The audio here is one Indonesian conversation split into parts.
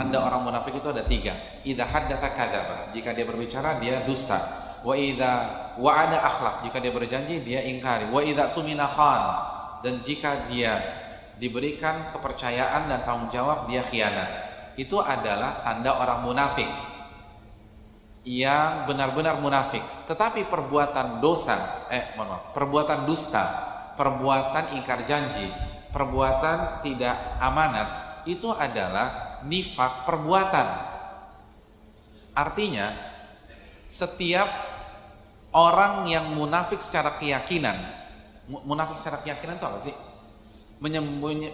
Tanda orang munafik itu ada 3. Idza haddatsa kadzaba, jika dia berbicara dia dusta. Wa idza wa'ada akhlaf, jika dia berjanji dia ingkari. Wa idza tumina khan, dan jika dia diberikan kepercayaan dan tanggung jawab dia khianat. Itu adalah tanda orang munafik yang benar-benar munafik. Tetapi perbuatan dosa, perbuatan dusta, perbuatan ingkar janji, perbuatan tidak amanat, itu adalah nifak perbuatan. Artinya setiap orang yang munafik secara keyakinan, munafik secara keyakinan itu apa sih?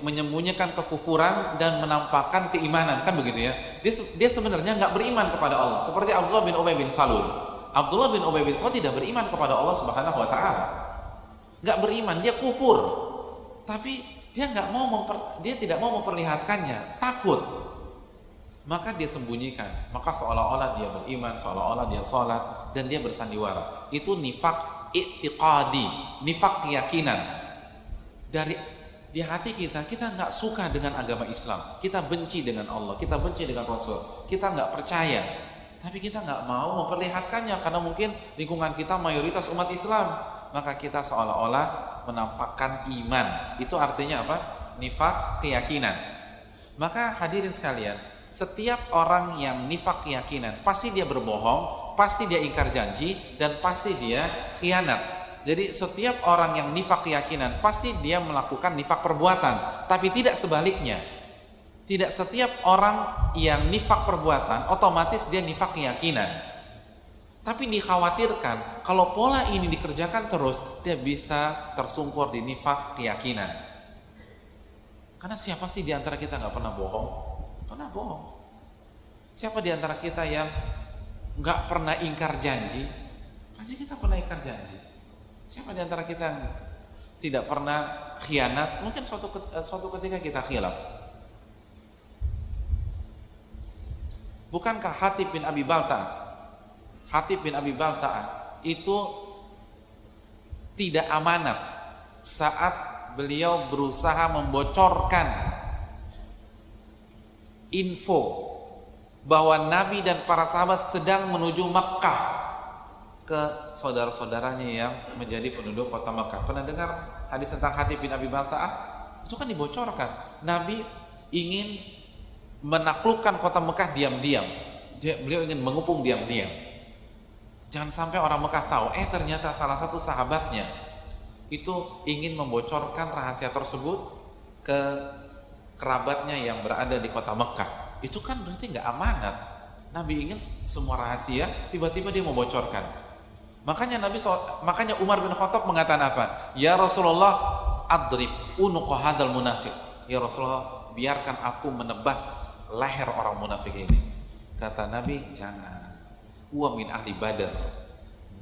Menyembunyikan kekufuran dan menampakkan keimanan, kan begitu ya. Dia sebenarnya nggak beriman kepada Allah, seperti Abdullah bin Ubay bin Salul. Abdullah bin Ubay bin Salul tidak beriman kepada Allah Subhanahu wa taala, nggak beriman, dia kufur, tapi dia tidak mau memperlihatkannya, takut, maka dia sembunyikan, maka seolah-olah dia beriman, seolah-olah dia sholat, dan dia bersandiwara. Itu nifak i'tiqadi, nifak keyakinan. Di hati kita nggak suka dengan agama Islam, kita benci dengan Allah, kita benci dengan Rasul, kita nggak percaya, tapi kita nggak mau memperlihatkannya karena mungkin lingkungan kita mayoritas umat Islam, maka kita seolah-olah menampakkan iman. Itu artinya apa? Nifak keyakinan. Maka hadirin sekalian, setiap orang yang nifak keyakinan pasti dia berbohong, pasti dia ingkar janji, dan pasti dia khianat. Jadi setiap orang yang nifak keyakinan pasti dia melakukan nifak perbuatan, tapi tidak sebaliknya. Tidak setiap orang yang nifak perbuatan otomatis dia nifak keyakinan. Tapi dikhawatirkan kalau pola ini dikerjakan terus, dia bisa tersungkur di nifak keyakinan. Karena siapa sih di antara kita nggak pernah bohong? Pernah bohong. Siapa di antara kita yang nggak pernah ingkar janji? Pasti kita pernah ingkar janji. Siapa di antara kita yang tidak pernah khianat? Mungkin suatu ketika kita khilaf. Bukankah Hatib bin Abi Balta'ah itu tidak amanat saat beliau berusaha membocorkan info bahwa Nabi dan para sahabat sedang menuju Makkah ke saudara-saudaranya yang menjadi penduduk kota Makkah. Pernah dengar hadis tentang Hatib bin Abi Balta'ah? Itu kan dibocorkan. Nabi ingin menaklukkan kota Makkah diam-diam. Beliau ingin mengepung diam-diam. Jangan sampai orang Makkah tahu. Ternyata salah satu sahabatnya itu ingin membocorkan rahasia tersebut ke kerabatnya yang berada di kota Makkah. Itu kan berarti nggak amanat. Nabi ingin semua rahasia, tiba-tiba dia membocorkan. Makanya Umar bin Khattab mengatakan apa? Ya Rasulullah, adrib unuqa hadzal munafik. Ya Rasulullah, biarkan aku menebas leher orang munafik ini. Kata Nabi, jangan. Huwa min ahli Badar.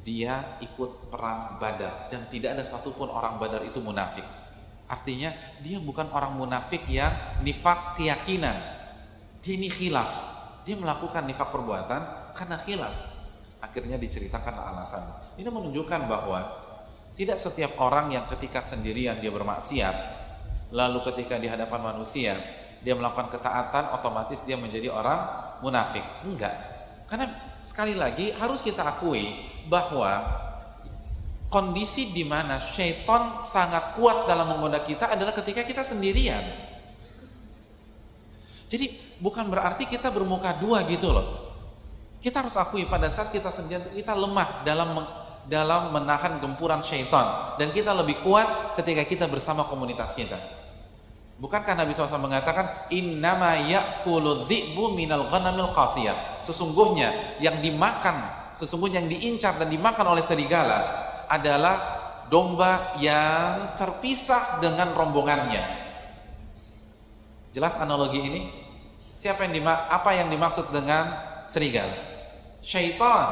Dia ikut perang Badar dan tidak ada satupun orang Badar itu munafik. Artinya dia bukan orang munafik yang nifak keyakinan. Dia ini khilaf. Dia melakukan nifak perbuatan karena khilaf. Akhirnya diceritakan alasan. Ini menunjukkan bahwa tidak setiap orang yang ketika sendirian dia bermaksiat, lalu ketika di hadapan manusia dia melakukan ketaatan, otomatis dia menjadi orang munafik. Enggak. Karena sekali lagi harus kita akui bahwa kondisi di mana syaitan sangat kuat dalam menggoda kita adalah ketika kita sendirian. Jadi bukan berarti kita bermuka dua gitu loh. Kita harus akui pada saat kita sendirian kita lemah dalam menahan gempuran syaitan, dan kita lebih kuat ketika kita bersama komunitas kita. Bukankah Nabi SAW mengatakan innama ya'kulu dhi'bu minal ghanamil qasiyah? Sesungguhnya yang diincar dan dimakan oleh serigala adalah domba yang terpisah dengan rombongannya. Jelas analogi ini? Apa yang dimaksud dengan serigala? Syaitan.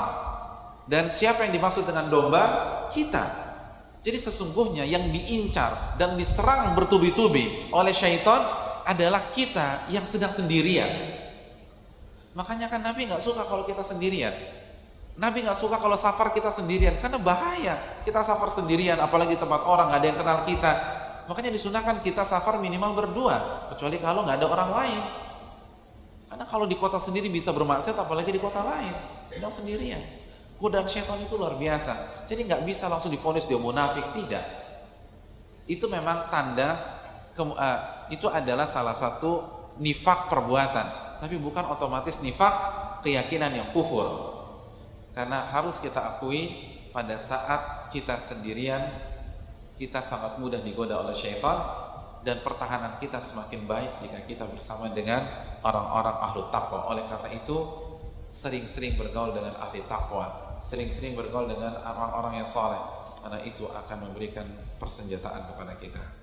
Dan siapa yang dimaksud dengan domba? Kita. Jadi sesungguhnya yang diincar dan diserang bertubi-tubi oleh syaitan adalah kita yang sedang sendirian. Makanya kan Nabi gak suka kalau kita sendirian. Nabi gak suka kalau safar kita sendirian, karena bahaya kita safar sendirian, apalagi tempat orang gak ada yang kenal kita. Makanya disunahkan kita safar minimal berdua, kecuali kalau gak ada orang lain. Karena kalau di kota sendiri bisa bermaksiat, apalagi di kota lain, sedang sendirian. Godaan syaitan itu luar biasa. Jadi nggak bisa langsung divonis dia munafik, tidak. Itu memang tanda, itu adalah salah satu nifak perbuatan, tapi bukan otomatis nifak keyakinan yang kufur. Karena harus kita akui, pada saat kita sendirian, kita sangat mudah digoda oleh syaitan, dan pertahanan kita semakin baik jika kita bersama dengan orang-orang ahlu taqwa. Oleh karena itu, sering-sering bergaul dengan ahli taqwa, sering-sering bergaul dengan orang-orang yang saleh, karena itu akan memberikan persenjataan kepada kita.